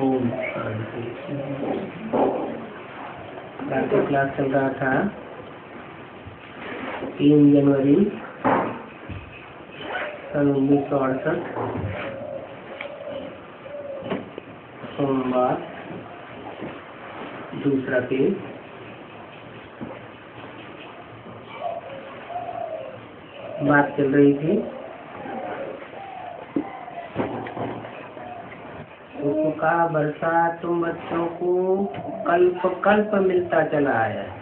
ओम शांति। रात क्लास चल रहा था 3 जनवरी सन 1968 सोमवार, दूसरा पेज। बात चल रही थी का वर्षा तुम बच्चों को कल्प कल्प मिलता चला आया है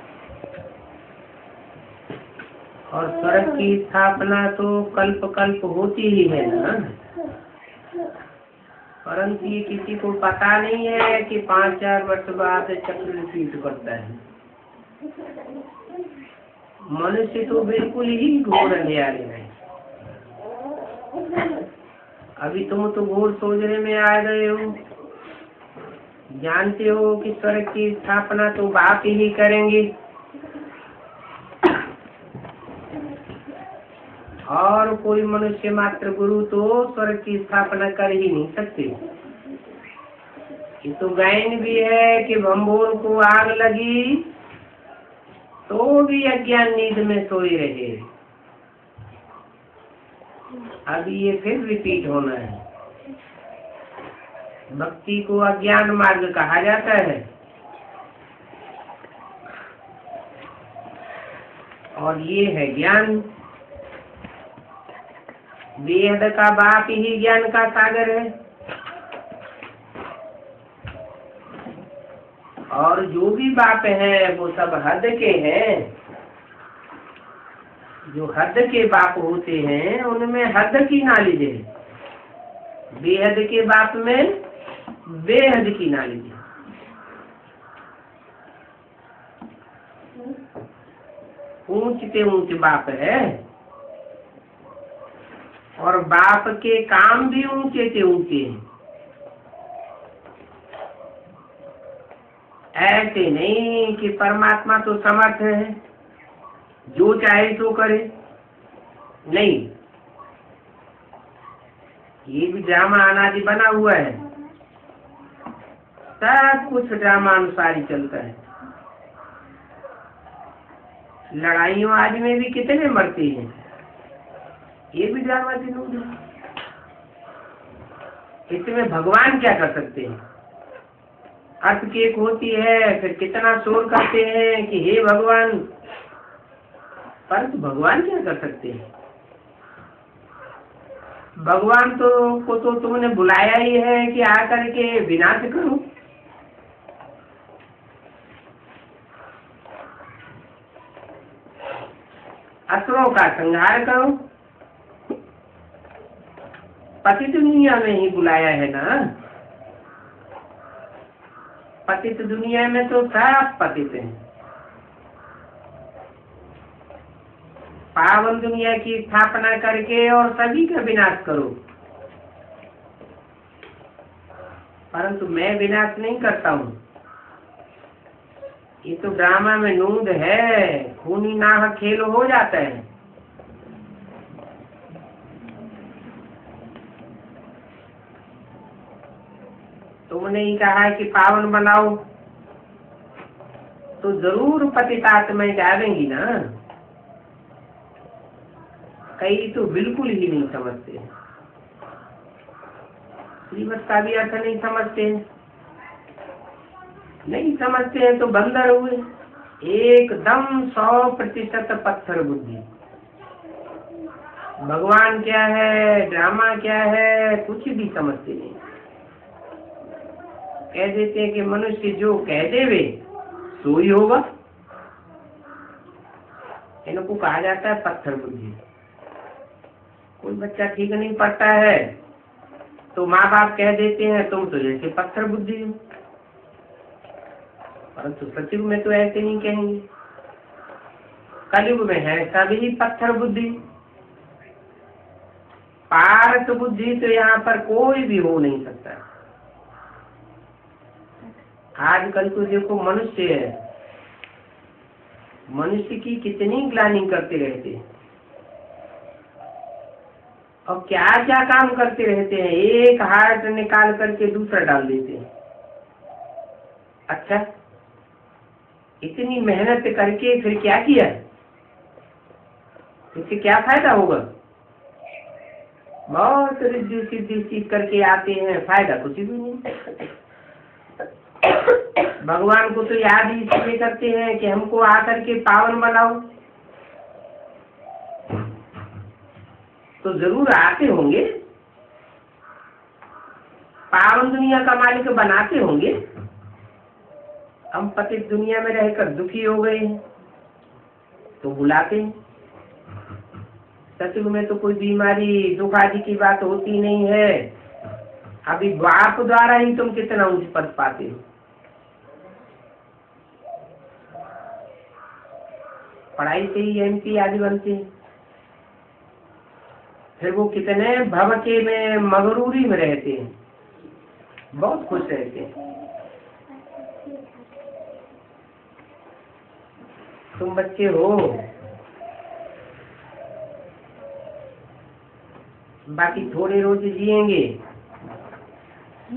और स्वर्ग की स्थापना तो कल्प कल्प होती ही है ना, परंतु ये किसी को पता नहीं है कि 5-4 वर्ष बाद चक्र रिपीट करता है। मनुष्य तो बिल्कुल ही घोर अंधेरे में। अभी तुम तो घोर सोचने में आ गए हो, जानते हो कि स्वर्ग की स्थापना तो बाप ही करेंगे और कोई मनुष्य मात्र गुरु तो स्वर्ग की स्थापना कर ही नहीं सकते। ये तो गायन भी है कि भंबोर को आग लगी तो भी अज्ञान नींद में सोए रहे। अभी ये फिर रिपीट होना है। भक्ति को अज्ञान मार्ग कहा जाता है और ये है ज्ञान। वेद का बाप ही ज्ञान का सागर है और जो भी बाप है वो सब हद के हैं। जो हद के बाप होते हैं उनमें हद की नॉलेज है, बेहद के बाप में बेहद की नॉलेज है। ऊंचते ऊंच बाप है और बाप के काम भी ऊंचे से ऊंचे हैं। ऐसे नहीं कि परमात्मा तो समर्थ है, जो चाहे तो करे। नहीं, ये भी ड्रामा अनादि बना हुआ है, सब कुछ ड्रामा अनुसार ही चलता है। लड़ाइयों आदि में भी कितने मरते हैं, ये भी ड्रामा विनोद है। इसमें भगवान क्या कर सकते हैं? अर्थक्वेक होती है फिर कितना शोर करते हैं कि हे भगवान, परंतु भगवान क्या कर सकते हैं? भगवान तो तुमने बुलाया ही है कि आकर के विनाश करो। असुरों का संहार करो। पतित दुनिया में ही बुलाया है ना। पतित दुनिया में तो सब पतित हैं। पावन दुनिया की स्थापना करके और सभी का विनाश करो। परंतु मैं विनाश नहीं करता हूँ। ये तो ड्रामा में नूंद है, खूनी नाह खेल हो जाता है। तुमने ही कहा कि पावन बनाओ तो जरूर पतितात्माएं जाएंगी ना। कई तो बिल्कुल ही नहीं समझते, श्रीमत का भी अर्थ नहीं समझते। नहीं समझते हैं तो बंदर हुए, एकदम 100% पत्थर बुद्धि। भगवान क्या है, ड्रामा क्या है, कुछ भी समझते नहीं। कह देते हैं कि मनुष्य जो कह देवे सो ही होगा। इनको कहा जाता है पत्थर बुद्धि। कोई बच्चा ठीक नहीं पढ़ता है तो माँ बाप कह देते हैं तुम तो जैसे पत्थर बुद्धि हो, परंतु सतयुग में तो ऐसे नहीं कहेंगे। कलयुग में है सभी पत्थर बुद्धि। पारस बुद्धि तो यहाँ पर कोई भी हो नहीं सकता। आजकल तो देखो मनुष्य है, मनुष्य की कितनी ग्लानि करते रहते हैं और क्या क्या काम करते रहते हैं। एक हार्ट निकाल करके दूसरा डाल देते हैं। अच्छा, इतनी मेहनत करके फिर क्या किया, इससे क्या फायदा होगा? बहुत रिद्धि सिद्धि सीख करके आते हैं, फायदा कुछ भी नहीं। भगवान को तो याद ही इसलिए करते हैं कि हमको आकर के पावन बनाओ, तो जरूर आते होंगे, पावन दुनिया का मालिक बनाते होंगे। हम पतित दुनिया में रहकर दुखी हो गए हैं तो बुलाते हैं। सतयुग में तो कोई बीमारी दुख आदि की बात होती नहीं है। अभी बाप द्वारा ही तुम कितना ऊंच पद पाते हो। पढ़ाई से ही एमपी आदि बनते हैं, फिर वो कितने भवके में मगरूरी में रहते हैं, बहुत खुश रहते हैं। तुम बच्चे हो, बाकी थोड़े रोज जिएंगे,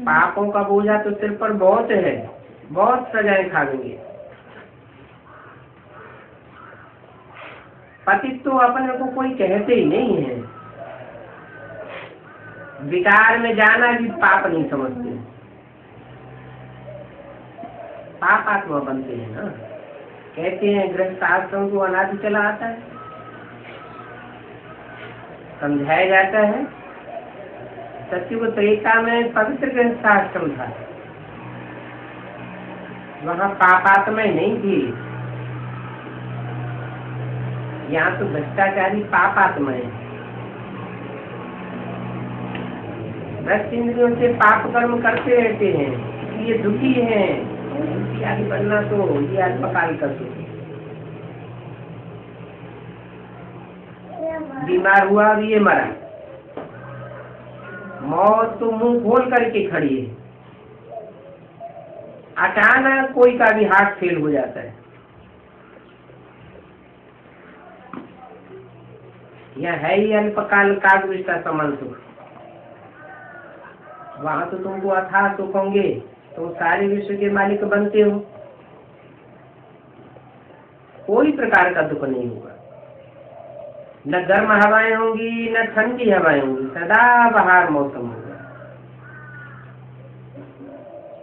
पापों का बोझा तो सिर पर बहुत है, बहुत सजाएं खाएंगे। पतित तो अपने को कोई कहते ही नहीं है, विकार में जाना भी पाप नहीं समझते, पाप आत्मा बनते हैं ना। कहते हैं गृहस्थ आश्रम को अनादि चला आता है, समझाया जाता है। सतयुग त्रेता में पवित्र गृहस्थ आश्रम था, वहाँ पापात्माएं नहीं थी। यहाँ तो भ्रष्टाचारी पापात्माएं, भ्रष्ट इंद्रियों से पाप कर्म करते रहते हैं, इसलिए दुखी हैं। आदि बनना तो ये अल्पकाल कर दो। बीमार हुआ और ये मरा, मौत तो मुंह खोल करके खड़ी है। अचानक कोई का भी हार्ट फेल हो जाता है। यह है ही अल्पकाल का विष्टा समान सुख। वहां तो तुमको अथाह सुख होंगे, तुम सारे विश्व के मालिक बनते हो, कोई प्रकार का दुख नहीं होगा। न गर्म हवाएं होंगी न ठंडी हवाएं होंगी, सदा बहार मौसम होगा।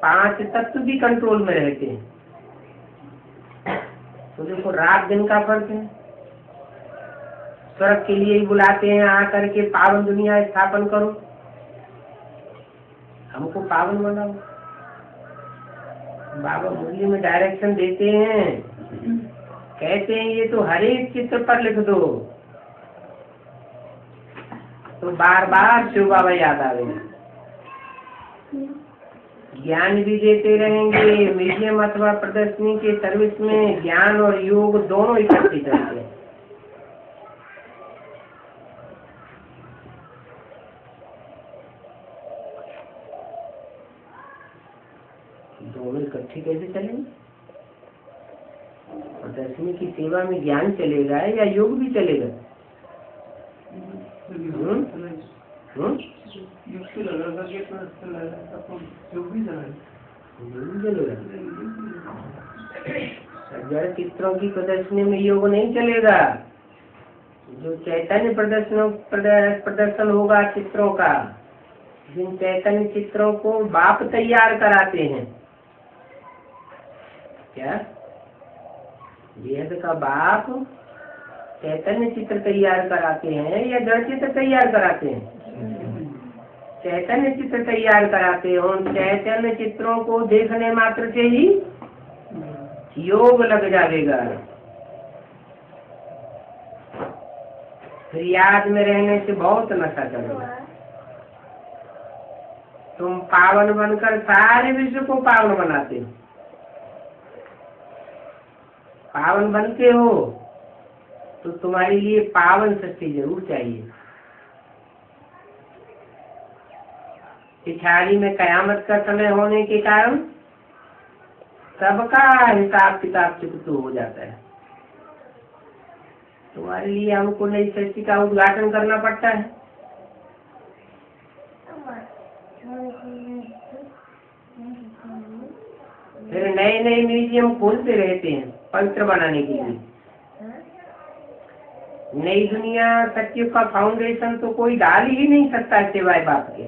5 तत्व भी कंट्रोल में रहते हैं। तो देखो रात दिन का फर्क है। स्वर्ग के लिए ही बुलाते हैं, आकर के पावन दुनिया स्थापन करो, हमको पावन बनाओ। बाबा मुरली में डायरेक्शन देते हैं, कहते हैं ये तो हर एक चित्र पर लिख दो, तो बार बार शिव बाबा याद आवेंगे। ज्ञान भी देते रहेंगे, म्यूजियम अथवा प्रदर्शनी के सर्विस में ज्ञान और योग दोनों इकट्ठे चलते हैं। दोनों इकट्ठे कैसे चलेंगे? प्रदर्शनी की सेवा में ज्ञान चलेगा या योग भी चलेगा? जड़ चित्रों की प्रदर्शनी में योग नहीं चलेगा। जो चैतन्य प्रदर्शन होगा चित्रों का, जिन चैतन्य चित्रों को बाप तैयार कराते हैं, क्या वेद का बाप चैतन्य चित्र तैयार कराते हैं या जड़ चित्र तैयार कराते हैं? चैतन्य चित्र तैयार कराते हैं। उन चैतन्य चित्रों को देखने मात्र से ही योग लग जाएगा। फिर याद में रहने से बहुत नशा चलेगा। तुम पावन बनकर सारे विश्व को पावन बनाते हो। पावन बनते हो तो तुम्हारे लिए पावन सृष्टि जरूर चाहिए। पिछाड़ी में कयामत का समय होने के कारण सबका हिसाब किताब चुकता हो जाता है। तुम्हारे लिए हमको नई सृष्टि का उद्घाटन करना पड़ता है। फिर नए नए म्यूजियम खोलते रहते हैं पवित्र बनाने के लिए। नई दुनिया सत्युग का फाउंडेशन तो कोई डाल ही नहीं सकता सिवाय बाप के।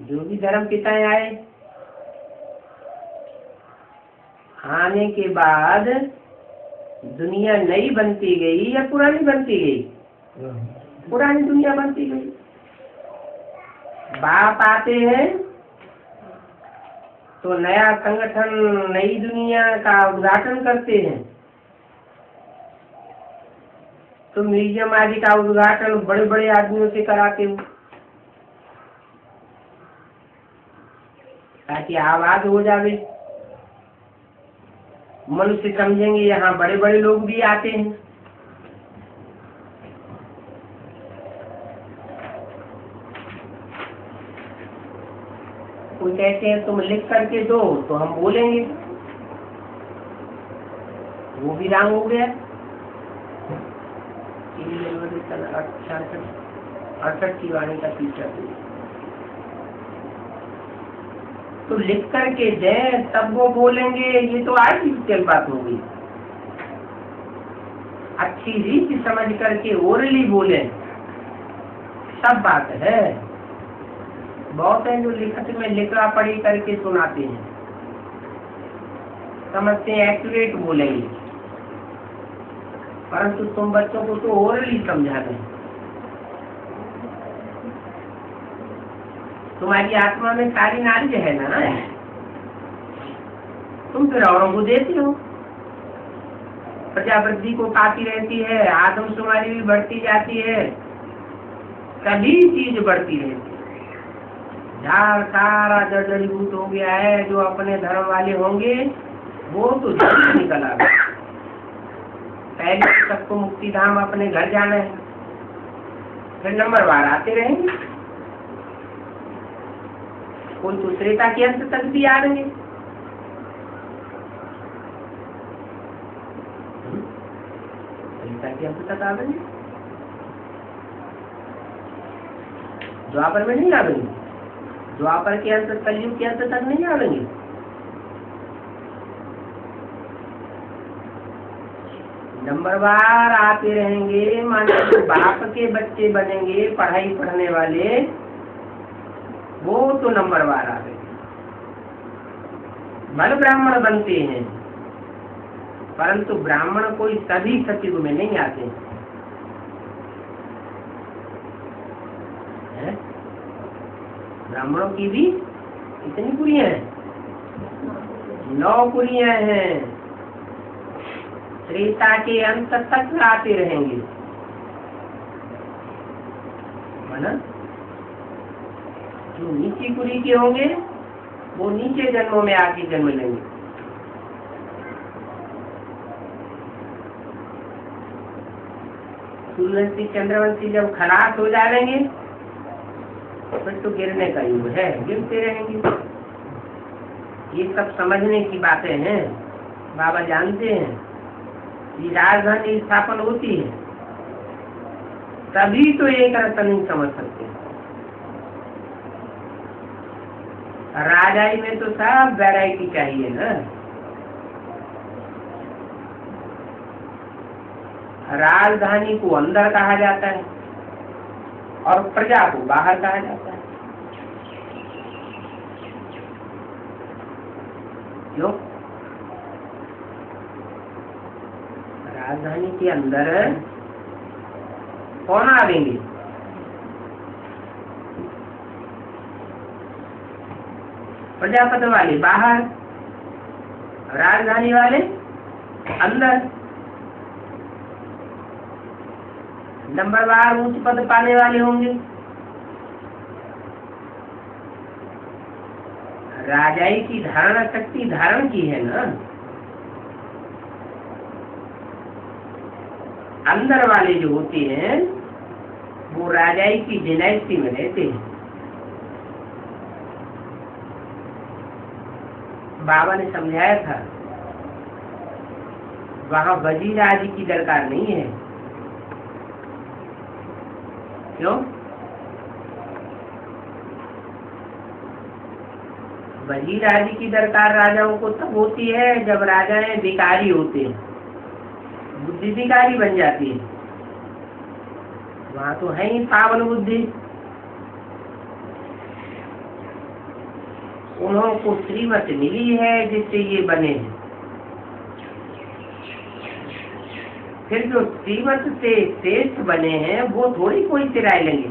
जो भी धर्म पिताएं आए, आने के बाद दुनिया नई बनती गई या पुरानी बनती गई? पुरानी दुनिया बनती गई। बाप आते हैं तो नया संगठन, नई दुनिया का उद्घाटन करते हैं। तो म्यूजियम आदि का उद्घाटन बड़े बड़े आदमियों से कराते हो ताकि आवाज हो जावे, मनुष्य समझेंगे यहाँ बड़े बड़े लोग भी आते हैं। कोई कहते हैं तुम लिख करके दो तो हम बोलेंगे, वो भी राम हो गया। 3 जनवरी 68 की वाणी का टीचर तो लिख करके दें तब वो बोलेंगे, ये तो आर्टिफिशियल बात हो गई। अच्छी रीति समझ करके ओरली बोले सब बात है। बहुत है जो लिखत में लिखा पढ़ी करके सुनाते हैं, समझते हैं एक्यूरेट बोलेंगे, परंतु तुम बच्चों को तो ओरली समझा दें। तुम्हारी आत्मा में सारी नॉलेज है ना, तुम फिर औरों को देती हो। प्रजावृद्धि को पाती रहती है, आदमशुमारी भी बढ़ती जाती है, सभी चीज बढ़ती रहती है। झाड़ सारा जड़ीबूट हो गया है। जो अपने धर्म वाले होंगे वो तो जल्द निकल आए। पहले सबको मुक्ति धाम अपने घर जाना है, फिर नंबरवार आते रहेंगे। कोई तो त्रेता के अंत तक भी आ रहे, त्रेता के अंत तक आ रहे, द्वापर में नहीं आवेंगे, द्वापर के अंत कलयुग के अंत तक नहीं आवेंगे। नंबरवार आते रहेंगे। मानो बाप के बच्चे बनेंगे पढ़ाई पढ़ने वाले, वो तो नंबरवार आ गए। भले ब्राह्मण बनते हैं, परंतु ब्राह्मण कोई सभी सतयुग में नहीं आते हैं। ब्राह्मणों की भी कितनी कुरियां हैं? 9 कुरियां हैं। त्रेता के अंत तक आते रहेंगे, है ना। जो नीची कुरी के होंगे वो नीचे जन्मों में आके जन्म लेंगे। सूर्यवंशी चंद्रवंशी जब खलास हो जाएंगे फिर तो गिरने का युग है, गिरते रहेंगे। ये सब समझने की बातें हैं। बाबा जानते हैं ये राजधानी स्थापन होती है तभी तो एक रत्न नहीं समझ सकते। राजाई में तो सब वैरायटी चाहिए ना। राजधानी को अंदर कहा जाता है और प्रजा को बाहर कहा जाता है। क्यों? राजधानी के अंदर कौन आवेंगे? प्रजापति वाले बाहर, राजधानी वाले अंदर। नंबरवार उच्च पद पाने वाले होंगे। राजाई की धारणा शक्ति धारण की है ना। अंदर वाले जो होते हैं वो राजाई की डिनाइस्टी में रहते हैं। बाबा ने समझाया था वहां वजीर आदि की दरकार नहीं है। क्यों? वजीर आदि की दरकार राजाओं को तब होती है जब राजाएं भिखारी होते हैं, बुद्धि भिखारी बन जाती है। वहां तो है ही पावन बुद्धि। उनको श्रीमत मिली है जिससे ये बने हैं। फिर जो श्रीमत से श्रेष्ठ बने हैं वो थोड़ी कोई सिराय लेंगे।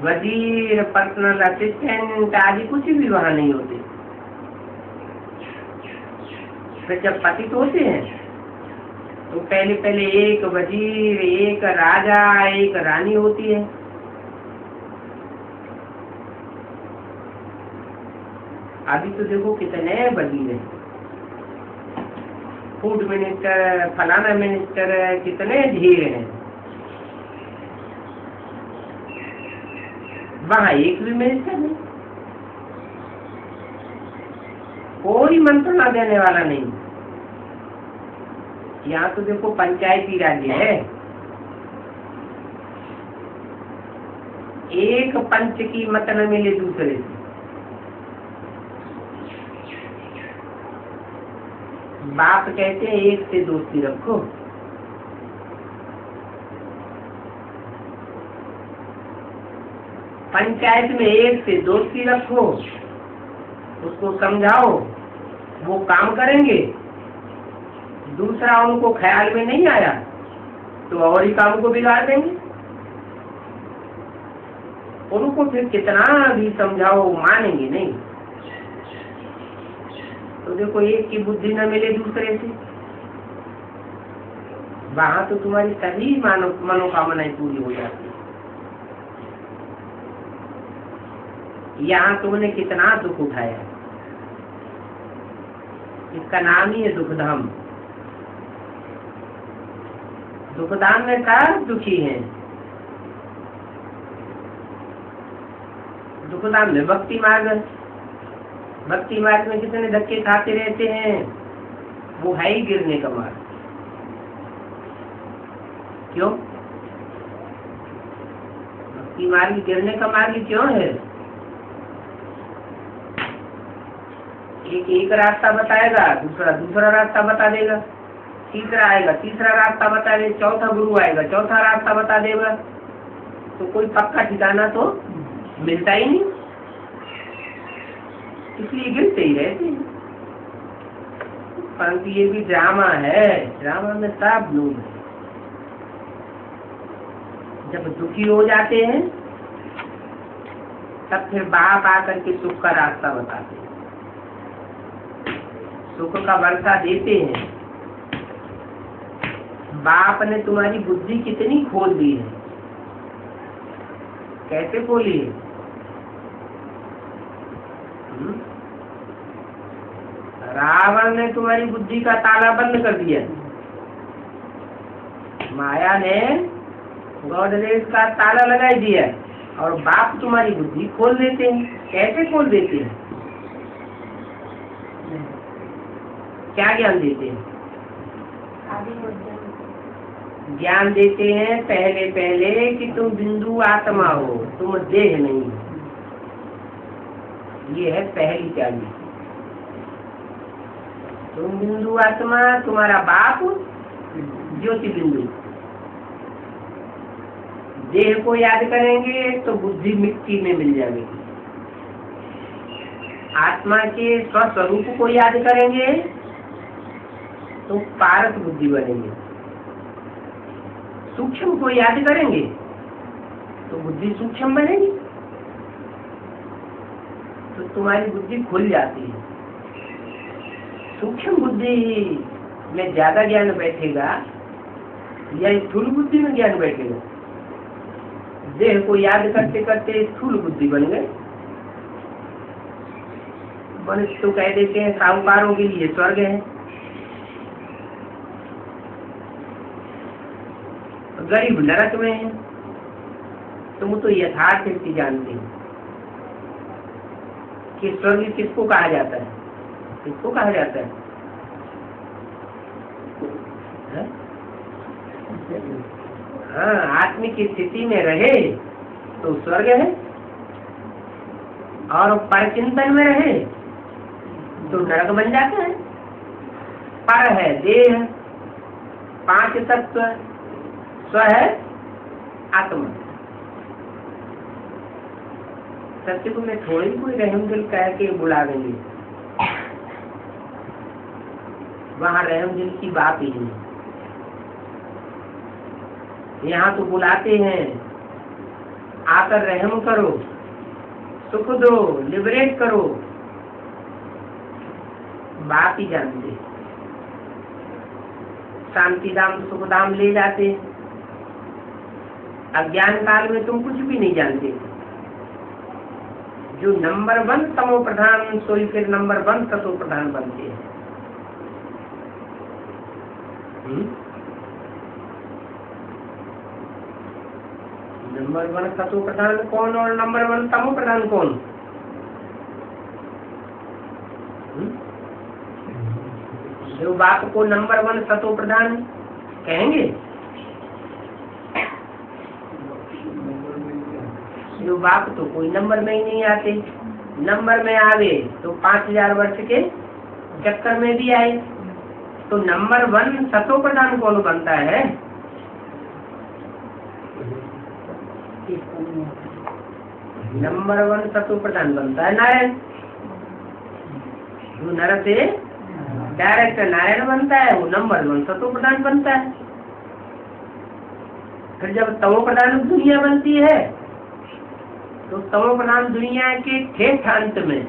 वजीर, पर्सनल असिस्टेंट आदि कुछ भी वहां नहीं होते। फिर जब पतित होते हैं तो पहले पहले एक वजीर, एक राजा, एक रानी होती है। अभी तो देखो कितने वजीर हैं, फूड मिनिस्टर, फलाना मिनिस्टर, कितने ढेर हैं। वहां एक भी मिनिस्टर नहीं, कोई मंत्रणा देने वाला नहीं। यहाँ तो देखो पंचायती राज्य है, एक पंच की मत न मिले दूसरे से। बाप कहते हैं एक से दोस्ती रखो, पंचायत में एक से दोस्ती रखो, उसको समझाओ, वो काम करेंगे। दूसरा उनको ख्याल में नहीं आया तो और ही काम को बिगाड़ देंगे। उनको फिर कितना भी समझाओ मानेंगे नहीं। तो देखो एक की बुद्धि न मिले दूसरे से, वहां तो तुम्हारी सभी मनोकामनाएं पूरी हो जाती है। यहाँ तुमने कितना दुख उठाया, इसका नाम ही है दुखधाम। दुखधाम में सब दुखी हैं। दुखधाम में भक्ति मार्ग, भक्ति मार्ग में कितने धक्के खाते रहते हैं, वो है ही गिरने का मार्ग। क्यों? भक्ति मार्ग गिरने का मार्ग क्यों है? एक रास्ता बताएगा, दूसरा दूसरा रास्ता बता देगा, तीसरा आएगा तीसरा रास्ता बता देगा, चौथा गुरु आएगा चौथा रास्ता बता देगा। तो कोई पक्का ठिकाना तो मिलता ही नहीं, इसलिए गिरते ही रहते हैं। परंतु ये भी ड्रामा है, ड्रामा में सब लोग हैं। जब दुखी हो जाते हैं तब फिर बाप आकर के सुख का रास्ता बताते हैं, सुख का वर्षा देते हैं। बाप ने तुम्हारी बुद्धि कितनी खोल दी है, कैसे खोली है? रावण ने तुम्हारी बुद्धि का ताला बंद कर दिया, माया ने गॉडरेज का ताला लगा दिया, और बाप तुम्हारी बुद्धि खोल देते हैं। कैसे खोल देते हैं? क्या ज्ञान देते हैं? ज्ञान देते हैं पहले पहले कि तुम बिंदु आत्मा हो, तुम देह नहीं। ये है पहली चाबी। तुम बिंदु आत्मा, तुम्हारा बाप ज्योति बिंदु। देह को याद करेंगे तो बुद्धि मिट्टी में मिल जाएगी। आत्मा के स्वस्वरूप को याद करेंगे तो पारस बुद्धि बनेंगे। सूक्ष्म को याद करेंगे तो बुद्धि सूक्ष्म बनेगी। तो तुम्हारी बुद्धि खुल जाती है। सूक्ष्म बुद्धि में ज्यादा ज्ञान बैठेगा या स्थूल बुद्धि में ज्ञान बैठेगा? देह को याद करते करते स्थूल बुद्धि बन गए। मनुष्य तो कह देते हैं साहूकारों के लिए स्वर्ग है, गरीब नरक में है। तुम तो यथार्थ स्थिति जानते हो कि स्वर्ग किसको कहा जाता है, किसको कहा जाता है? हाँ, आत्मिक स्थिति में रहे तो स्वर्ग है, और परचिंतन में रहे तो नरक बन जाता है। पर है देह, 5 तत्व, स्व है आत्मा। सत्य को मैं थोड़ी कोई रहम दिल कह के बुला देंगे, वहाँ रहम दिल की बात ही नहीं। यहाँ तो बुलाते हैं आकर रहम करो, सुख दो, लिबरेट करो, बात ही जानते। शांति धाम सुख धाम ले जाते, अज्ञान काल में तुम कुछ भी नहीं जानते। जो नंबर 1 तमो प्रधान, सोई फिर नंबर 1 सतो प्रधान बनते हैं। नंबर 1 सतो प्रधान कौन और नंबर 1 तमो प्रधान कौन? जो बाप को नंबर 1 सतो प्रधान कहेंगे, जो बाप तो कोई नंबर में ही नहीं आते। नंबर में आवे तो 5000 वर्ष के चक्कर में भी आए। तो नंबर 1 सतो प्रधान कौन बनता है? नंबर 1 सतो प्रधान बनता है नारायण। जो नर से डायरेक्ट नारायण बनता है वो नंबर 1 सतो प्रधान बनता है। फिर जब तमो प्रधान दुनिया बनती है तो तमो प्रधान दुनिया के ठेठ अंत में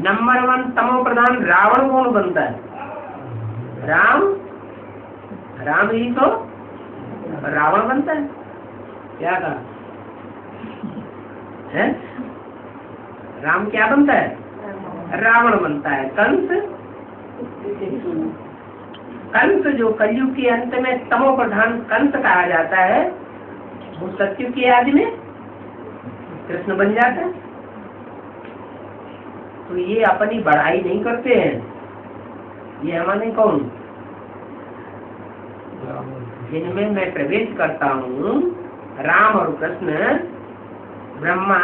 नंबर 1 तमो प्रधान रावण कौन बनता है? राम। राम ही तो रावण बनता है। क्या कहा है? राम क्या बनता है? रावण बनता है। कंस, कंस जो कलयुग के अंत में तमो प्रधान कंस कहा जाता है, वो सत्युग के आदि में कृष्ण बन जाता है। तो ये अपनी बढ़ाई नहीं करते हैं। ये हमारे कौन? जिनमें मैं प्रवेश करता हूँ, राम और कृष्ण ब्रह्मा,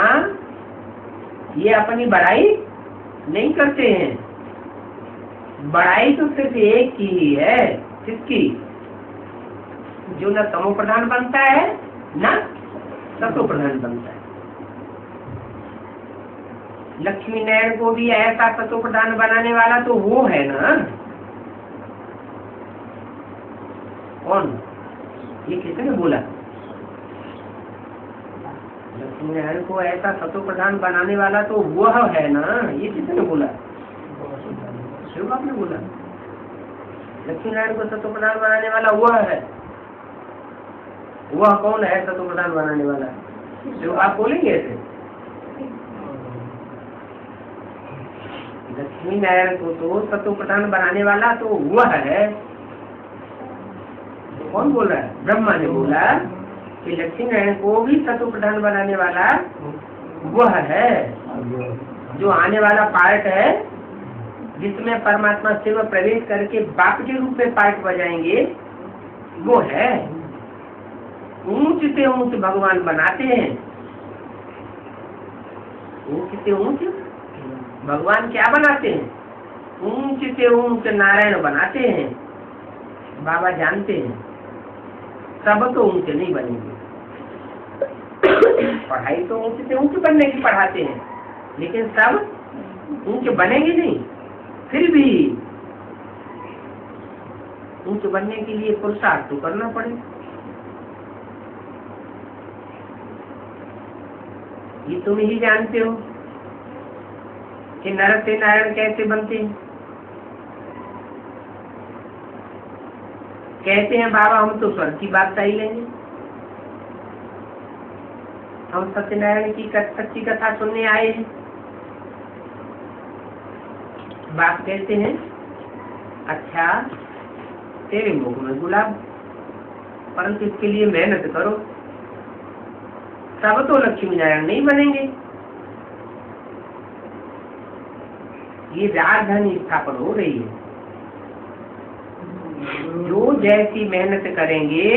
ये अपनी बढ़ाई नहीं करते हैं। बढ़ाई तो सिर्फ एक की ही है। किसकी? जो न तमो प्रधान बनता है न सतो प्रधान बनता है। लक्ष्मी नारायण को भी ऐसा सतो प्रधान बनाने वाला तो वो है ना। कौन? ये किसने बोला? लक्ष्मी नारायण को ऐसा सतो प्रधान बनाने वाला तो वह है ना। ये किसने बोला? शिव बाप ने बोला। लक्ष्मी नारायण को सतो प्रधान बनाने वाला वह है। वह कौन है सतो प्रधान बनाने वाला? शिव बाप बोलेंगे ऐसे? लक्ष्मी नारायण को तो सतो प्रधान बनाने वाला तो वह है। तो कौन बोल रहा है? ब्रह्मा ने बोला कि लक्ष्मी नारायण को भी सतो प्रधान बनाने वाला वह है। जो आने वाला पार्ट है जिसमें परमात्मा शिव प्रवेश करके बाप के रूप में पार्ट बजाएंगे, वो है। ऊंच से ऊंच भगवान बनाते हैं। ऊंच से ऊंच भगवान क्या बनाते हैं? ऊंच से ऊंच नारायण बनाते हैं। बाबा जानते हैं सब तो ऊंचे नहीं बनेंगे। पढ़ाई तो ऊंच से ऊंच बनने की पढ़ाते हैं, लेकिन सब ऊंचे बनेंगे नहीं। फिर भी ऊंचे बनने के लिए पुरुषार्थ तो करना पड़ेगा। ये तुम ही जानते हो कि नर से नारायण कैसे बनते हैं। कहते हैं बाबा हम तो स्वर्ग की बात ही लेंगे, हम सत्यनारायण की सच्ची कथा सुनने आए हैं। बाप कहते हैं अच्छा तेरे मुख में गुलाब, परंतु इसके लिए मेहनत करो। सब तो लक्ष्मी नारायण नहीं बनेंगे। ये राजधानी स्थापन हो रही है। जो जैसी मेहनत करेंगे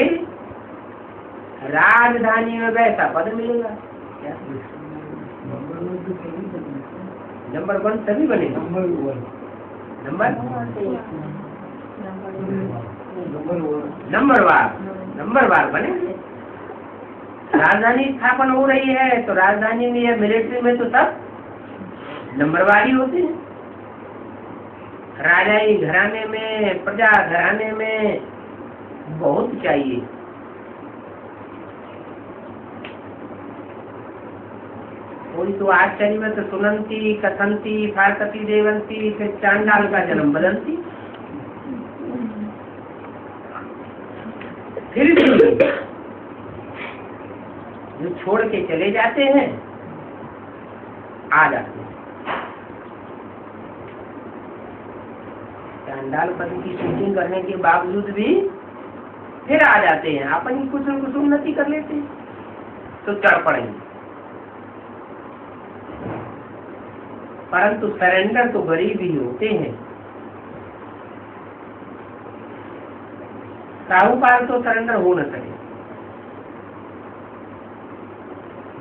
राजधानी में वैसा पद मिलेगा। क्या नंबर 1 तभी बनेगा। नंबरवार बने। राजधानी स्थापन हो रही है तो राजधानी में या मिलिट्री में तो सब नंबरवार ही होते हैं। राजाई घराने में, प्रजा घराने में बहुत चाहिए। कोई तो आश्चर्य में तो सुनंती, कथंती, फारकती, देवंती, फिर चांडाल का जन्म बदलती। फिर भी जो छोड़ के चले जाते हैं आ जाते हैं। चांडाल पति की शूटिंग करने के बावजूद भी फिर आ जाते हैं। अपनी कुछ न कुछ उन्नति कर लेते हैं तो चढ़ पड़ेंगे। परंतु सरेंडर तो गरीब ही होते हैं। साहूकार तो सरेंडर हो न सके।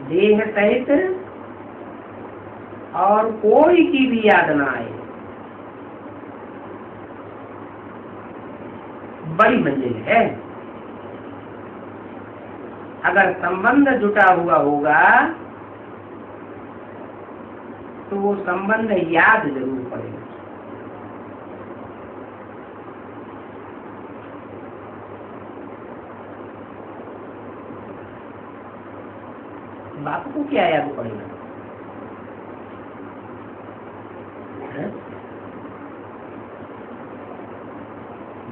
देह सहित और कोई की भी याद ना आए, बड़ी मंजिल है। अगर संबंध जुटा हुआ होगा तो वो संबंध याद जरूर पड़ेगा। बाप को क्या याद पड़ेगा?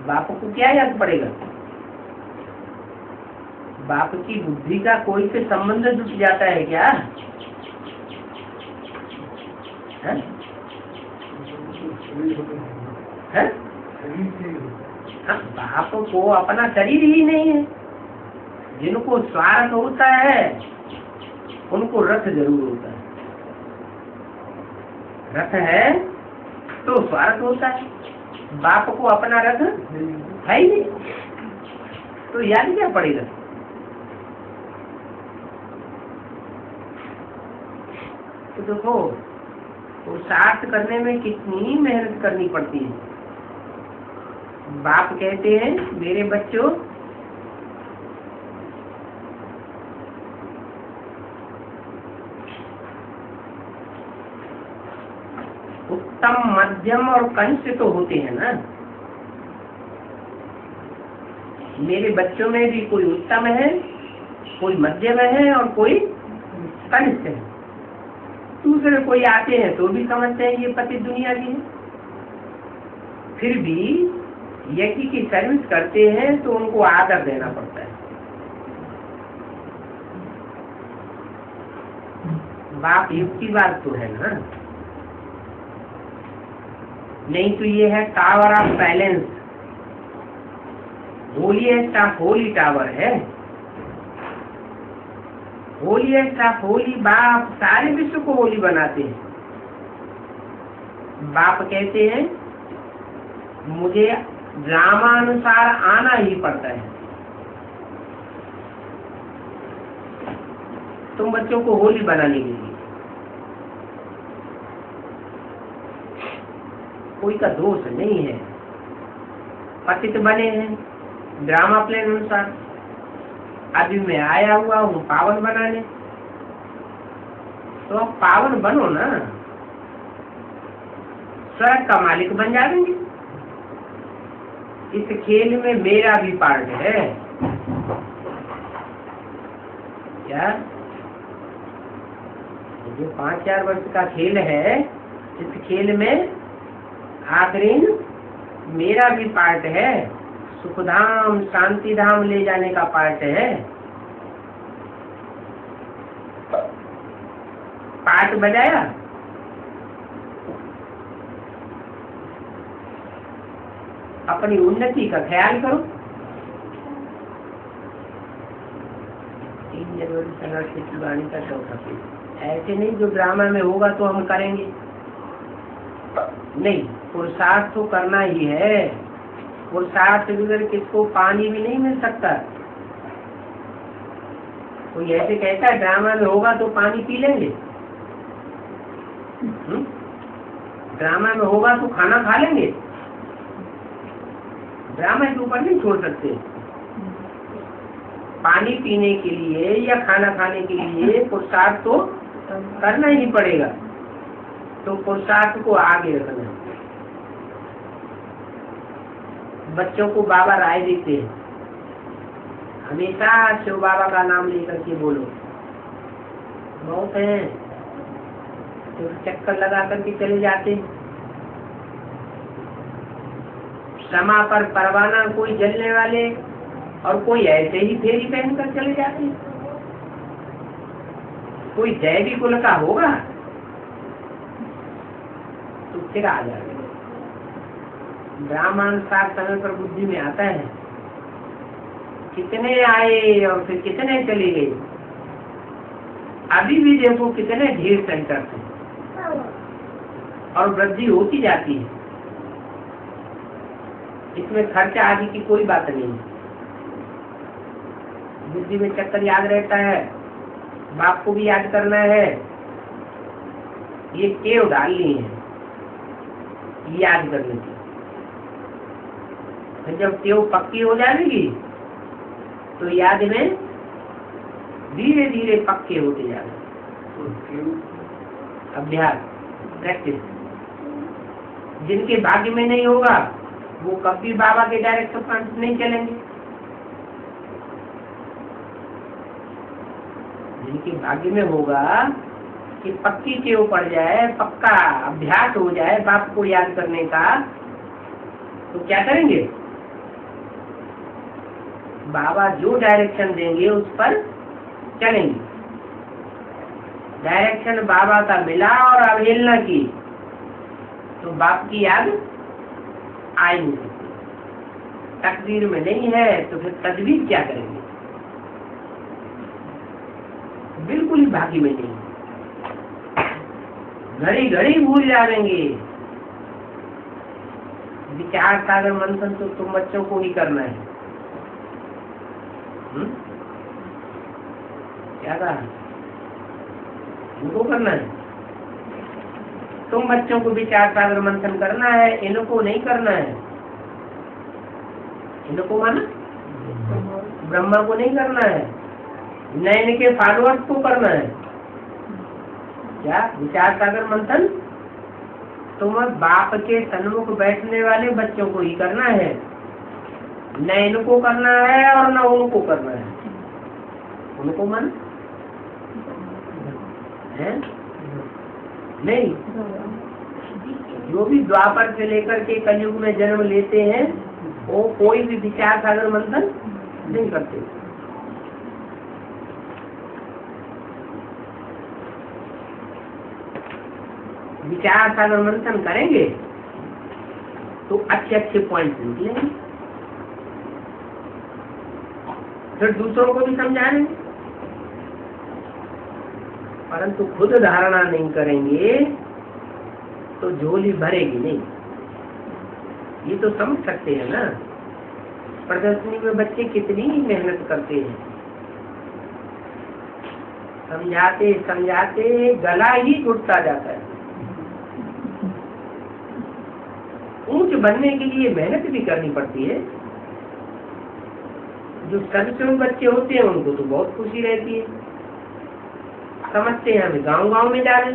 बाप को क्या याद पड़ेगा? बाप की बुद्धि का कोई से संबंध जुट जाता है क्या? है? है? हाँ, बाप को अपना शरीर ही नहीं है। जिनको स्वार्थ होता है उनको रथ जरूर होता है। रथ है तो स्वार्थ होता है। बाप को अपना रथ है ही नहीं तो याद क्या पड़ेगा? तो देखो पुरुषार्थ करने में कितनी मेहनत करनी पड़ती है। बाप कहते हैं मेरे बच्चों उत्तम, मध्यम और कंस तो होते हैं ना। मेरे बच्चों में भी कोई उत्तम है, कोई मध्यम है और कोई कनिष्ठ है। दूसरे कोई आते हैं तो भी समझते हैं ये पति दुनिया की है। फिर भी यज्ञ की सर्विस करते हैं तो उनको आदर देना पड़ता है। बाप युग की बात तो है ना। नहीं तो ये है tower of balance. Holiest of Holi tower है। होलीएस्ट ऑफ होली बाप सारे विश्व को होली बनाते हैं। बाप कहते हैं मुझे ड्रामानुसार आना ही पड़ता है। तुम बच्चों को होली बनाने के लिए कोई का दोष नहीं है। पतित बने हैं ड्रामा प्ले अनुसार। अभी मैं आया हुआ हूँ पावन बनाने, तो आप पावन बनो ना। स्वर्ग का मालिक बन जाएंगे। इस खेल में मेरा भी पार्ट है। क्या जो 5-4 वर्ष का खेल है, इस खेल में आखिरी मेरा भी पार्ट है। सुखधाम शांति धाम ले जाने का पार्ट है। पार्ट बजाया अपनी उन्नति का ख्याल करो। 3 जनवरी संघर्ष की वाणी का 4था पेज। ऐसे नहीं जो ड्रामा में होगा तो हम करेंगे नहीं। पुरुषार्थ तो करना ही है। पुरुषार्थ बगैर किसको पानी भी नहीं मिल सकता। कोई ऐसे कहता है ड्रामा में होगा तो पानी पी लेंगे, ड्रामा में होगा तो खाना खा लेंगे, ड्रामा के ऊपर नहीं छोड़ सकते। पानी पीने के लिए या खाना खाने के लिए पुरुषार्थ तो करना ही पड़ेगा, तो पुरुषार्थ को आगे रखना है। बच्चों को बाबा राय देते हैं, हमेशा शिव बाबा का नाम लेकर के बोलो। बहुत है तो चक्कर लगा करके चले जाते, समा पर परवाना कोई जलने वाले और कोई ऐसे ही फेरी पहन कर चले जाते। कोई दैवी कुल का होगा तो फिर आ जाएगा। ब्राह्मण सात समय पर बुद्धि में आता है, कितने आए और फिर कितने चले गए। अभी भी देखो कितने ढेर सेंटर थे और वृद्धि होती जाती है, इसमें खर्चा आदि की कोई बात नहीं। बुद्धि में चक्कर याद रहता है, बाप को भी याद करना है, ये टेव डालनी है याद करने की। जब टेव पक्की हो जाएगी तो याद में धीरे धीरे पक्के होते जाएंगे। अभ्यास, प्रैक्टिस। जिनके भाग्य में नहीं होगा वो कभी बाबा के डायरेक्ट सबकॉन्शियस नहीं चलेंगे। जिनके भाग्य में होगा कि पक्की टेव पड़ जाए, पक्का अभ्यास हो जाए बाप को याद करने का, तो क्या करेंगे? बाबा जो डायरेक्शन देंगे उस पर चलेंगे। डायरेक्शन बाबा का मिला और अवहेलना की तो बाप की याद आ ही नहीं सकती। तकदीर में नहीं है तो फिर तदबीर क्या करेंगे? बिल्कुल ही भाग्य में नहीं, घड़ी घड़ी भूल जाएंगे। विचार सागर मंथन तो तुम बच्चों को ही करना है। क्या कहा? इनको करना है। तुम बच्चों को विचार सागर मंथन करना है, इनको नहीं करना है। इनको माना ब्रह्मा को नहीं करना है, न इनके फॉलोअर्स को करना है। क्या विचार सागर मंथन तुम बाप के सन्मुख बैठने वाले बच्चों को ही करना है, न इनको करना है और न उनको करना है। उनको मन है नहीं। जो भी द्वापर से लेकर के कलयुग में जन्म लेते हैं वो कोई भी विचार सागर मंथन नहीं करते। विचार सागर मंथन करेंगे तो अच्छे अच्छे पॉइंट निकलेंगे, फिर दूसरों को भी समझाएंगे। परंतु खुद धारणा नहीं करेंगे तो झोली भरेगी नहीं। ये तो समझ सकते हैं ना, प्रदर्शनी में बच्चे कितनी मेहनत करते हैं, समझाते समझाते गला ही घुटता जाता है। ऊंच बनने के लिए मेहनत भी करनी पड़ती है। जो सदस्य बच्चे होते हैं उनको तो बहुत खुशी रहती है, समझते हैं हमें गांव गांव में डालें,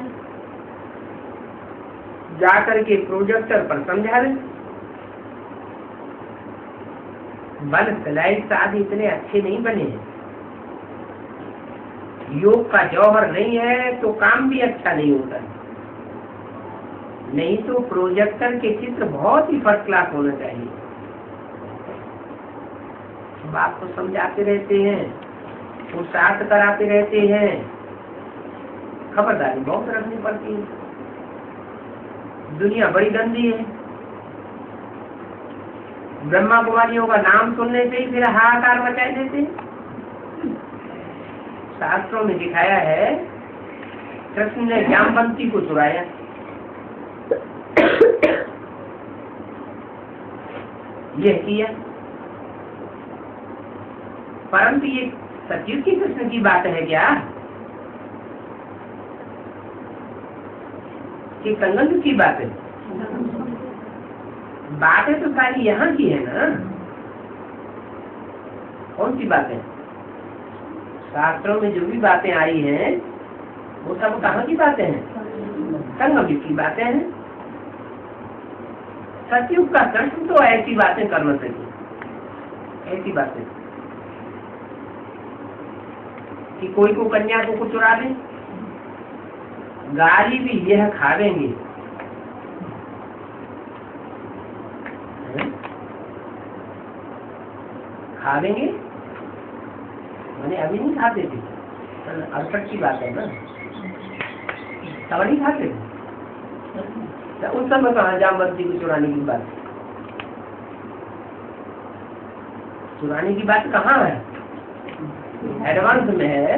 जाकर के प्रोजेक्टर पर समझा दें। बल स्लाइड आदि इतने अच्छे नहीं बने हैं, योग का जौहर नहीं है तो काम भी अच्छा नहीं होता है। नहीं तो प्रोजेक्टर के चित्र बहुत ही फर्स्ट क्लास होना चाहिए। बात को समझाते रहते हैं, पुरुषार्थ कराते रहते हैं, खबरदारी बहुत रखनी पड़ती है। दुनिया बड़ी गंदी है। ब्रह्मा कुमारियों का नाम सुनने से ही फिर हाहाकार मचाए देते हैं। शास्त्रों में दिखाया है कृष्ण ने जामवंती को चुराया, यह किया, परंतु ये सतयुग की कृष्ण की बात है क्या कि संगम युग की बात है? बातें तो सारी यहाँ की है ना। कौन सी बातें? शास्त्रों में जो भी बातें आई हैं वो सब कहाँ की बातें हैं? संगम युग की बातें हैं। सतयुग का कृष्ण तो ऐसी बातें करना चाहिए, ऐसी बातें कि कोई को कन्या को चुरा दे, गाली भी यह खावेंगे। खावेंगे मैंने अभी नहीं खाते थे, 68 की बात है ना, तब नहीं खाते थे। उस समय कहा जामवंती को चुराने की बात? चुराने की बात कहाँ है? एडवांस में है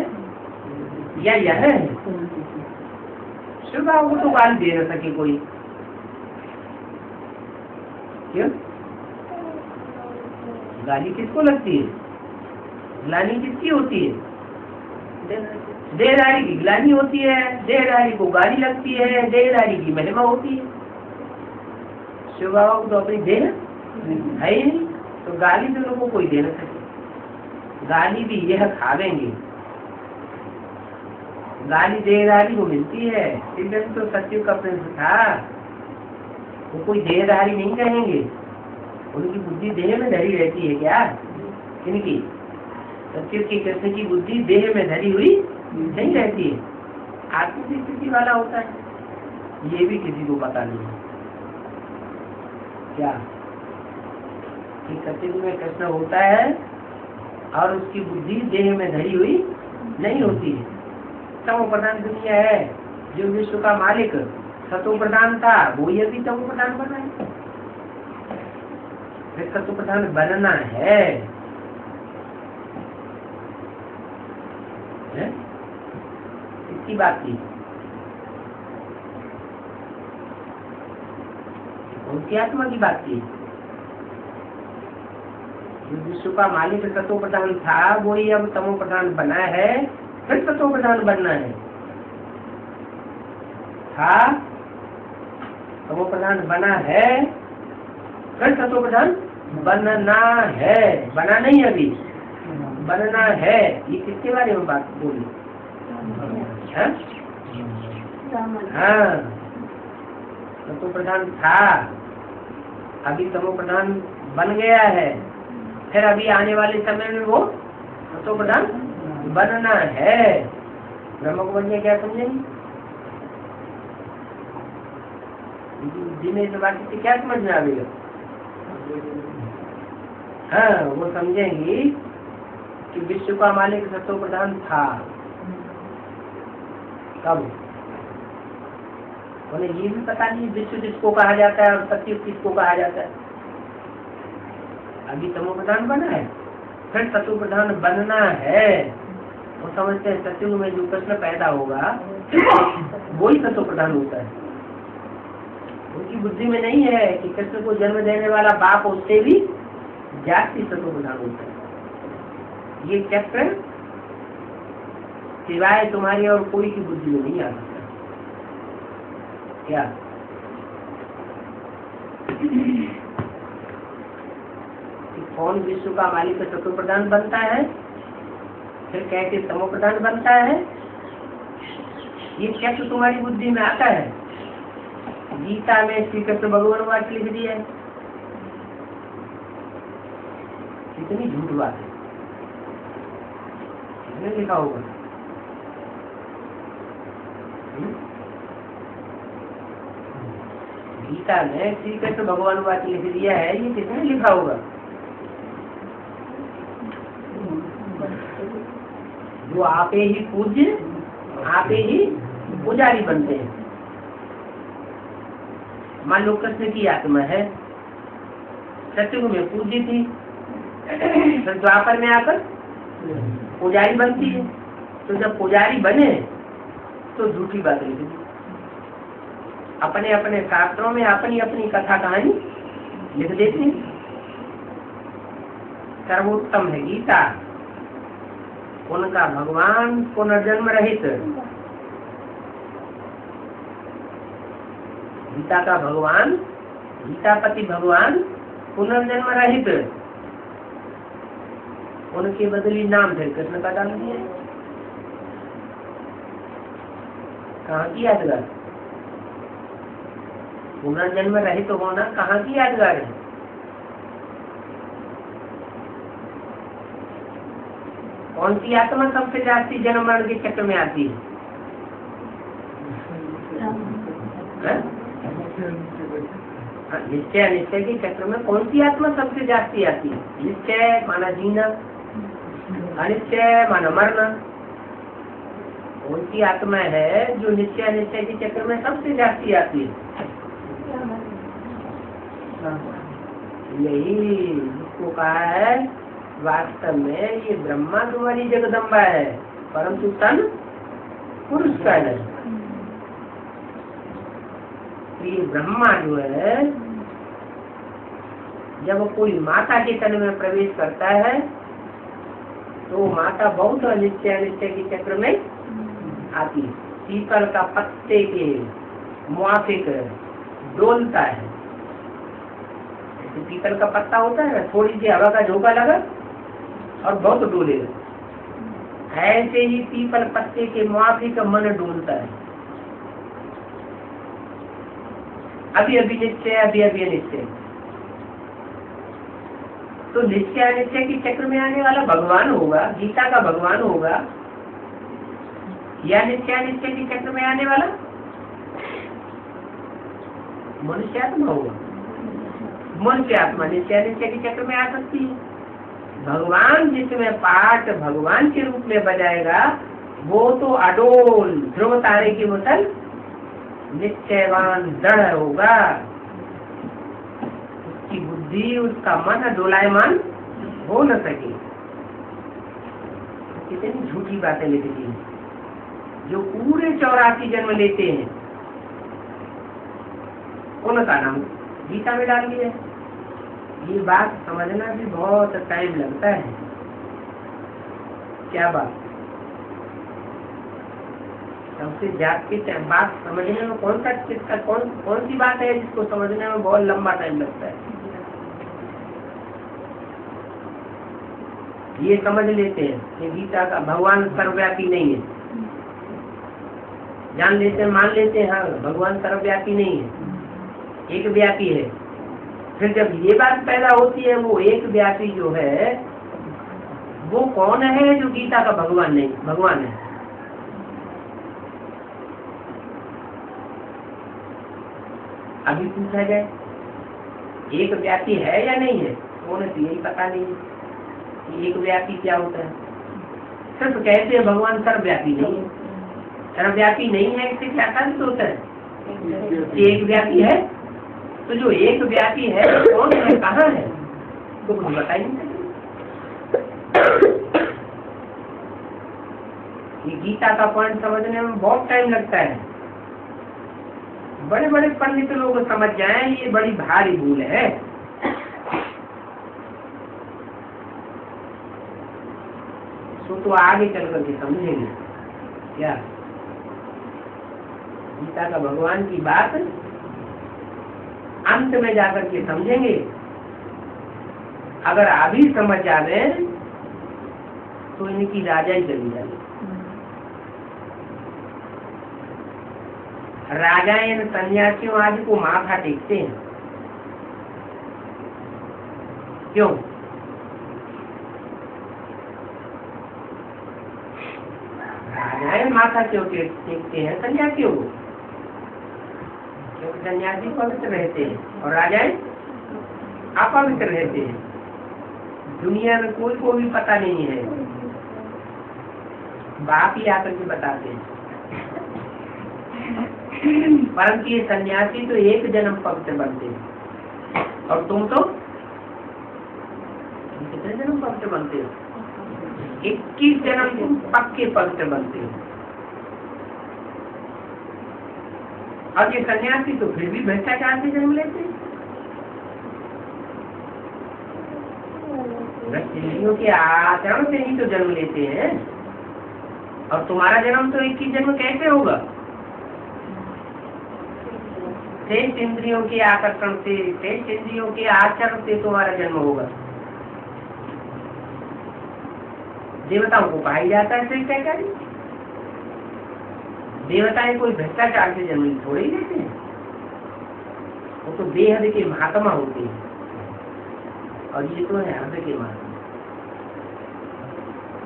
या यह है? शिव को तो गाली दे न सके कोई, क्यों? गाली किसको लगती है? ग्लानी किसकी होती है? देहधारी की ग्लानी होती है, देहधारी को गाली लगती है, देहधारी की महिमा होती है। शिव बाबा को तो अपनी देह है ही नहीं, तो गाली तो लोगों को कोई दे न सके। गाली भी यह खावेंगे, गाली देहधारी को मिलती है। इधर तो सत्युग का प्रिंस था, वो कोई देहधारी नहीं कहेंगे। उनकी बुद्धि देह में धरी रहती है क्या? इनकी सत्युग की कृष्ण की बुद्धि देह में धरी हुई नहीं रहती है, आत्मिक स्थिति वाला होता है। ये भी किसी को पता नहीं है क्या कि सत्युग में कृष्ण होता है और उसकी बुद्धि देह में धरी हुई नहीं होती है। तमो प्रधान दुनिया है। जो विश्व का मालिक सतो प्रधान था वो ये भी तमो प्रधान बना है। फिर सतो प्रधान बनना है, इसकी बात की। उनकी आत्मा की बात की। जो विश्व का मालिक सतो प्रधान था वही अब तमो प्रधान बना है, फिर सतो प्रधान बनना है। था तमो प्रधान बना है, फिर सतो प्रधान बनना है। बना नहीं अभी, बनना है। ये किसके बारे में बात बोली? हाँ, सतो प्रधान था, अभी तमो प्रधान बन गया है, फिर अभी आने वाले समय में वो सतो प्रधान बनना है। ब्रह्म को बनने क्या समझेंगे? जिन्हें बात से क्या समझ में आएगा? हाँ, वो समझेंगी कि विश्व का मालिक सतो प्रधान था। कब? उन्हें ये भी पता नहीं विश्व किसको कहा जाता है और सत्युग किसको कहा जाता है। अभी तमो प्रधान बना है, फिर सतो प्रधान बनना है। वो समझते हैं सत्युग में जो कृष्ण पैदा होगा वही सतो प्रधान होता है। उनकी बुद्धि में नहीं है कि कृष्ण को जन्म देने वाला बाप उससे भी जाति सतो प्रधान होता है। ये चक्र सिवाय तुम्हारी और कोई की बुद्धि में नहीं आ सकता। क्या कौन विश्व का मालिक सतो प्रधान बनता है, फिर कैसे तमो प्रधान बनता है? ये चक्र तुम्हारी बुद्धि में आता है। गीता में श्री कृष्ण भगवान वाक्य लिख दिया है। कितनी झूठ बात है, किसने लिखा होगा? गीता में श्री कृष्ण भगवान वाक्य लिख दिया है, ये किसने लिखा होगा? जो आपे ही पूज्य, आपे ही पुजारी बनते हैं। मान लो कृष्ण की आत्मा है, सत्युग में पूज्य थी, फिर द्वापर में आकर पुजारी बनती है। तो जब पुजारी बने तो झूठी बात लिख दी। अपने अपने शास्त्रों में अपनी अपनी कथा कहानी लिख देते हैं। सर्वोत्तम है गीता, उनका भगवान पुनर्जन्म रहित, गीता का भगवान, गीतापति भगवान पुनर्जन्म रहित, उनके बदली नाम फिर कृष्ण का डाल दिया। कहाँ की यादगार? पुनर्जन्म रहित होना कहाँ की यादगार है? कौन सी आत्मा सबसे जाती जन्म मरण के चक्र में आती है? निश्चय अनिश्चय के चक्र में कौन सी आत्मा सबसे जाती आती है? निश्चय माना जीना, अनिश्चय माना मरना। कौन सी आत्मा है जो निश्चय अनिश्चय के चक्र में सबसे जाती आती है? यही जिसको कहा है वास्तव में ये ब्रह्मा तुम्हारी जगदम्बा है, परंतु तन पुरुष का है। ये ब्रह्मा जो है जब कोई माता के तन में प्रवेश करता है तो माता बहुत अनिश्चय अनिश्चय के चक्र में आती है। पीपल का पत्ते के मुआफिक डोलता है। पीपल का पत्ता होता है ना, थोड़ी सी हवा का झोंका लगा और बहुत डोलेगा, ऐसे ही पीपल पत्ते के मुआफिक मन डोलता है। अभी अभी निश्चय, अभी अभी अनिश्चय। तो निश्चय अनिश्चय के चक्र में आने वाला भगवान होगा, गीता का भगवान होगा, या निश्चय अनिश्चय के चक्र में आने वाला मनुष्य आत्मा होगा। मनुष्य आत्मा निश्चय अनिश्चय के चक्र में आ सकती है। भगवान जिसमें पाठ भगवान के रूप में बजाएगा वो तो अडोल ध्रुव तारे की मुसल निश्चयवान दृढ़ होगा। उसकी बुद्धि, उसका मन डोलायमान हो न सके। कितनी झूठी बातें लिखती हैं जो पूरे 84 जन्म लेते हैं, उनका नाम गीता में डाल दिया। ये बात समझना भी बहुत टाइम लगता है। क्या बात? सबसे ज्यादा बात समझने में कौन सी बात है जिसको समझने में बहुत लंबा टाइम लगता है? ये समझ लेते हैं कि गीता का भगवान सर्वव्यापी नहीं है, जान लेते हैं, मान लेते हैं, हाँ भगवान सर्वव्यापी नहीं है, एक व्यापी है। फिर जब ये बात पैदा होती है वो एक व्यापी जो है वो कौन है जो गीता का भगवान नहीं, भगवान है। अभी पूछा जाए एक व्यापी है या नहीं है, तो उन्हें तो यही पता नहीं है कि एक व्यापी क्या होता है। सिर्फ कहते हैं भगवान सर्वव्यापी नहीं है। सर्वव्यापी नहीं है इससे क्या साबित होता है? एक व्यापी है। तो जो एक व्यापी है कौन है, कहाँ है, तो कुछ बता ही नहीं सकते। ये गीता का पॉइंट समझने में बहुत टाइम लगता है। बड़े बड़े पंडित लोग समझ जाएं ये बड़ी भारी भूल है। तो आगे चल करके समझेंगे क्या गीता का भगवान की बात अंत में जाकर के समझेंगे। अगर अभी समझ जावे तो इनकी राजा ही चली जाएगी। राजा इन सन्यासियों आदि को माथा टेकते हैं। क्यों? राजाएं माथा क्यों टेकते हैं सन्यासियों को? क्योंकि सन्यासी पवित्र रहते हैं और राजाएं अपवित्र रहते हैं। दुनिया में कोई को भी पता नहीं है, बाप ही आकर के बताते हैं। परंतु ये सन्यासी तो एक जन्म पवित्र बनते हैं और तुम तो कितने जन्म पवित्र बनते हो? 21 जन्म तुम पक्के पवित्र बनते हो। और ये सन्यासी तो फिर भी भ्रष्टाचार से जन्म लेते हैं। भ्रष्ट के आचरण से ही तो जन्म लेते हैं। और तुम्हारा जन्म तो एक ही जन्म कैसे होगा? शेष इंद्रियों के आकर्षण से, शेष इंद्रियों के आचरण से तुम्हारा जन्म होगा। देवताओं को कहा जाता है श्रेष्ठाचारी। देवताएं कोई भ्रष्टाचार से जन्म थोड़े ही लेते हैं, वो तो बेहद के महात्मा होते हैं, और ये तो है हद के महात्मा।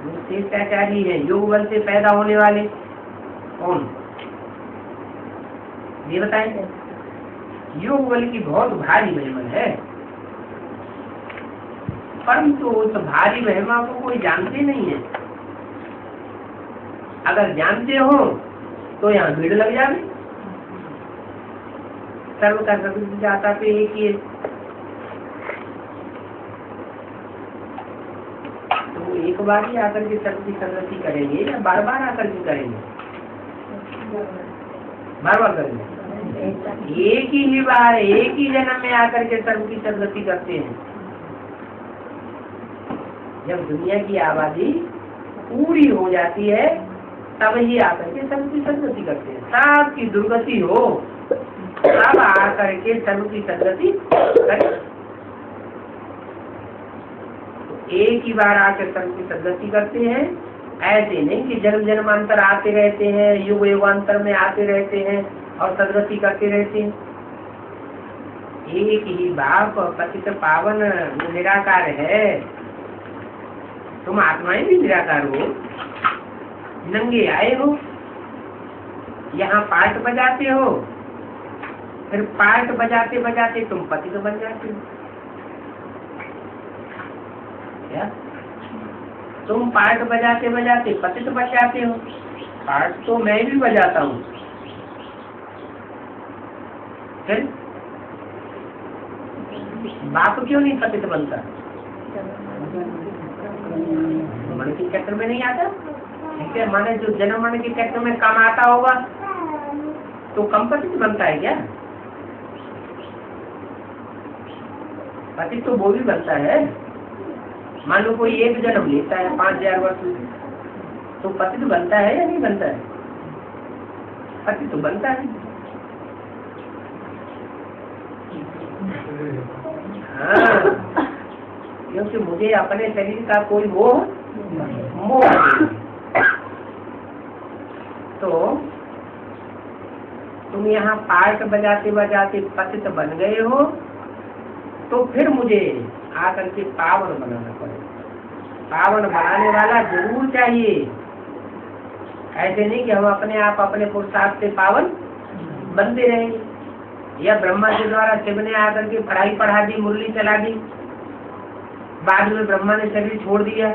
वो श्रेष्ठाचारी है, योग बल से पैदा होने वाले। कौन? देवताएं। योग बल की बहुत भारी महिमा है, परंतु उस भारी महिमा को कोई जानते नहीं है। अगर जानते हो तो यहाँ भीड़ लग जाए। सर्व का सर्व जाता पे एक ही, तो एक बार ही आकर के सर्व की संगति करेंगे या बार बार आकर के करेंगे? बार बार करेंगे। एक ही बार, एक ही जन्म में आकर के सर्व की संगति करते हैं। जब दुनिया की आबादी पूरी हो जाती है तब ही आकर के सर्व की संगति करते हैं। सबकी दुर्गति हो तब आकर के सर्व की संगति करें। तो एक ही बार आकर सर्व की संगति करते हैं। ऐसे नहीं कि जन्म जन्मांतर आते रहते हैं, युग युगांतर में आते रहते हैं और सदगति करते रहते हैं। एक ही बाप पतित पावन निराकार है। तुम आत्माएं भी निराकार हो, नंगे आए हो, यहाँ पार्ट बजाते हो, फिर पार्ट बजाते बजाते तुम पतित बन जाते हो। क्या तुम पार्ट बजाते बजाते पतित बन जाते हो? पार्ट तो मैं भी बजाता हूँ। फिर बाप क्यों नहीं पतित बनता? मन के चक्कर में नहीं आता। ठीक है, माने जो जन्म मरण के चक्कर में कम आता होगा तो कम पतित बनता है क्या? पतित तो वो भी बनता है। मान लो कोई एक जन्म लेता है 5000 वर्ष तो पतित बनता है या नहीं बनता है? पतित तो बनता है। हाँ, क्योंकि मुझे अपने शरीर का कोई मोह नहीं। तो तुम यहाँ पार्ट बजाते बजाते पतित बन गए हो तो फिर मुझे आकर के पावन बनाना पड़ेगा। पावन बनाने वाला जरूर चाहिए। ऐसे नहीं कि हम अपने आप अपने पुरुषार्थ से पावन बनते रहेंगे, या ब्रह्मा के द्वारा शिव ने आकर के पढ़ाई पढ़ा दी, मुरली चला दी, बाद में ब्रह्मा ने शरीर छोड़ दिया,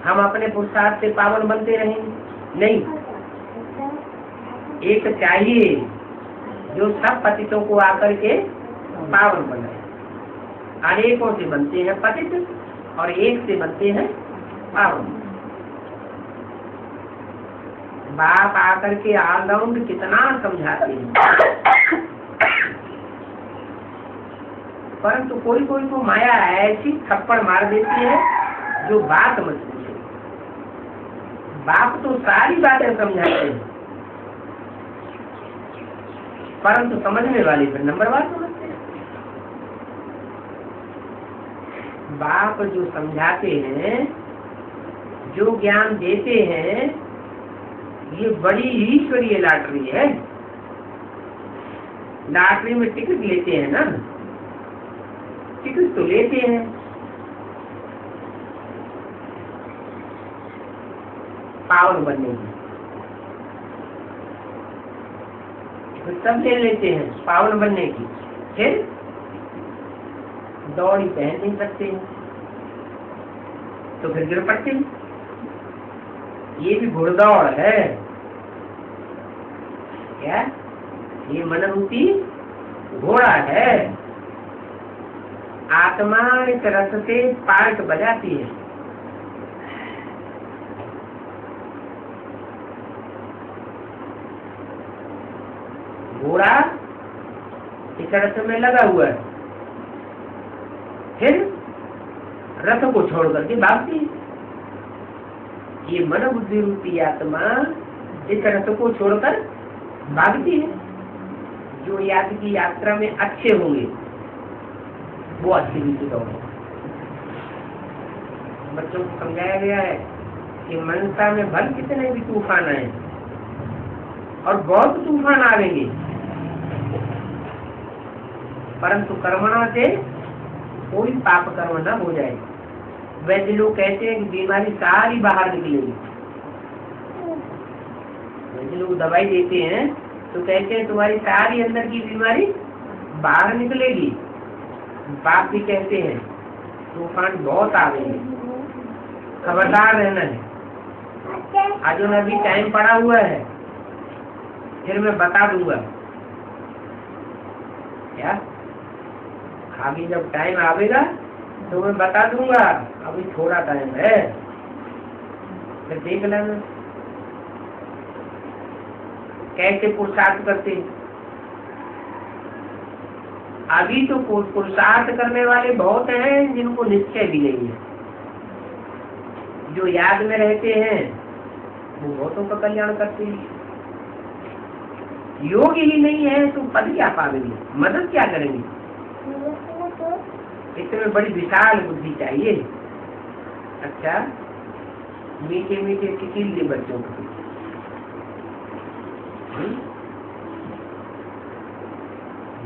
हम अपने पुरुषार्थ से पावन बनते रहेंगे? नहीं, एक चाहिए जो सब पतितों को आकर के पावन बनाए। अनेकों से बनते हैं पतित और एक से बनते हैं पावन। बाप आकर के ऑलराउंड कितना समझाते हैं, परंतु कोई कोई को माया ऐसी थप्पड़ मार देती है जो बात मत पूछे। बाप तो सारी बातें समझाते हैं, परंतु समझने वाले फिर नंबरवार समझते हैं। बाप जो समझाते हैं, जो ज्ञान देते हैं, ये बड़ी ईश्वरीय लॉटरी है। लॉटरी में टिकट लेते हैं ना, टिकट तो लेते हैं, पावन बनने की, तो सब ले लेते हैं पावन बनने की, फिर दौड़ी पहन नहीं सकते हैं तो फिर गिर पड़ते हैं। ये भी घुड़दौड़ है क्या? ये मनरूपी घोड़ा है। आत्मा इस रस से पार्ट बजाती है। घोड़ा इस रस में लगा हुआ है, फिर रथ को छोड़ करके भागती है। ये मन बुद्धि रूपी आत्मा इस रथ को छोड़कर भागती है। जो याद की यात्रा में अच्छे होंगे वो अच्छी रीति दौड़े। बच्चों को समझाया गया है कि मनसा में भल कितने भी तूफान आए और बहुत तूफान आवेंगे, परंतु कर्मणा से कोई पाप कर्म न हो जाए। वैसे लोग कहते हैं कि बीमारी सारी बाहर निकलेगी। वैसे लोग दवाई देते हैं तो कहते हैं तुम्हारी सारी अंदर की बीमारी बाहर निकलेगी। बाप भी कहते हैं तूफान बहुत आवेंगे, खबरदार रहना है। आज अभी टाइम पड़ा हुआ है, फिर मैं बता दूंगा क्या, आगे जब टाइम आवेगा तो मैं बता दूंगा। अभी थोड़ा टाइम है, फिर देख लेना कैसे पुरुषार्थ करते। अभी तो पुरुषार्थ करने वाले बहुत हैं जिनको निश्चय भी नहीं है। जो याद में रहते हैं वो बहुतों का कल्याण करते हैं। योग ही नहीं है तो पद क्या पाएंगे, मदद क्या करेंगे। इसमें बड़ी विशाल बुद्धि चाहिए। अच्छा, मीठे मीठे सिकील दे बच्चों को।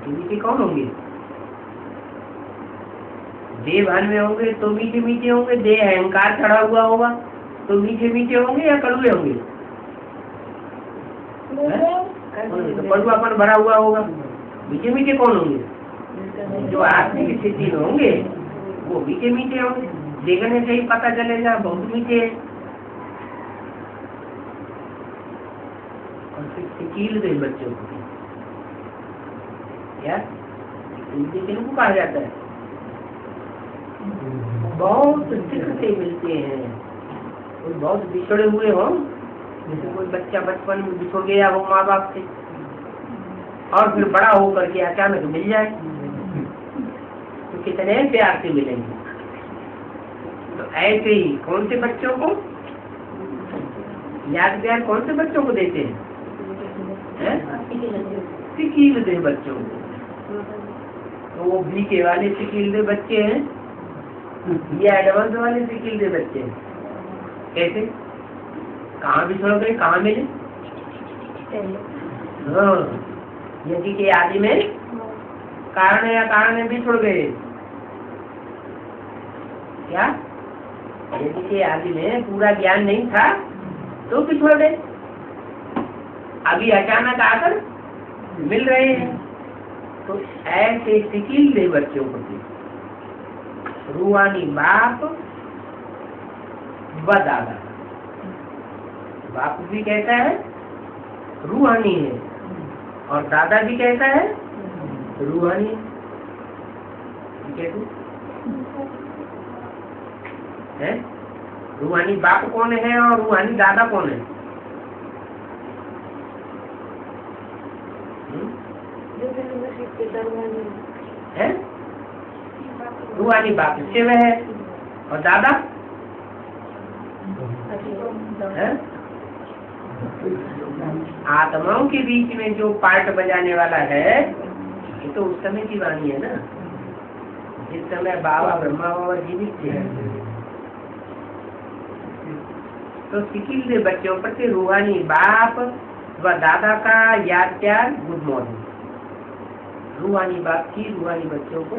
मीठे कौन होंगे? देह भान में होंगे तो मीठे मीठे होंगे। देह अहंकार चढ़ा हुआ होगा तो मीठे मीठे होंगे या कड़वे होंगे? तो कड़वापन भरा हुआ होगा। मीठे मीठे कौन होंगे? जो आत्मिक स्थिति में होंगे वो मीठे मीठे होंगे। देखने से ही पता चलेगा बहुत मीठे है। और फिर सिकील दे बच्चों को, क्या किनको कहा जाता है? बहुत सिख से मिलते हैं। कोई बहुत बिछड़े हुए हो, जैसे कोई बच्चा बचपन में बिछड़ गया हो माँ बाप से और फिर बड़ा होकर के अचानक मिल जाए तो कितने प्यार से मिलेंगे। तो ऐसे ही कौन से बच्चों को याद प्यार कौन से बच्चों को देते हैं? सिकील दे बच्चों को। तो वो बीके वाले सिकील दे बच्चे हैं या एडवांस वाले सिकील दे बच्चे हैं? कैसे, कहाँ बिछड़ गए, कहाँ मिले? हाँ, यदि के आदि में कारण या कारण में बिछड़ गए। क्या यदि के आदि में पूरा ज्ञान नहीं था तो बिछड़ गए, अभी अचानक आकर मिल रहे हैं। तो ऐसे सिकील दे बच्चों को रूहानी बाप व दादा। बाप भी कहता है रूहानी है और दादा भी कहता है रूहानी है। रूहानी बाप कौन है और रूहानी दादा कौन है? रूहानी बाप शिव है और दादा है? आत्माओं के बीच में जो पार्ट बजाने वाला है ये तो उस समय की वाणी है ना, जिस समय बाबा ब्रह्मा बाबा जीवित थे। तो सिकील दे बच्चों पर से रूहानी बाप व दादा का याद प्यार गुड मॉर्निंग। रूहानी बाप की रूहानी बच्चों को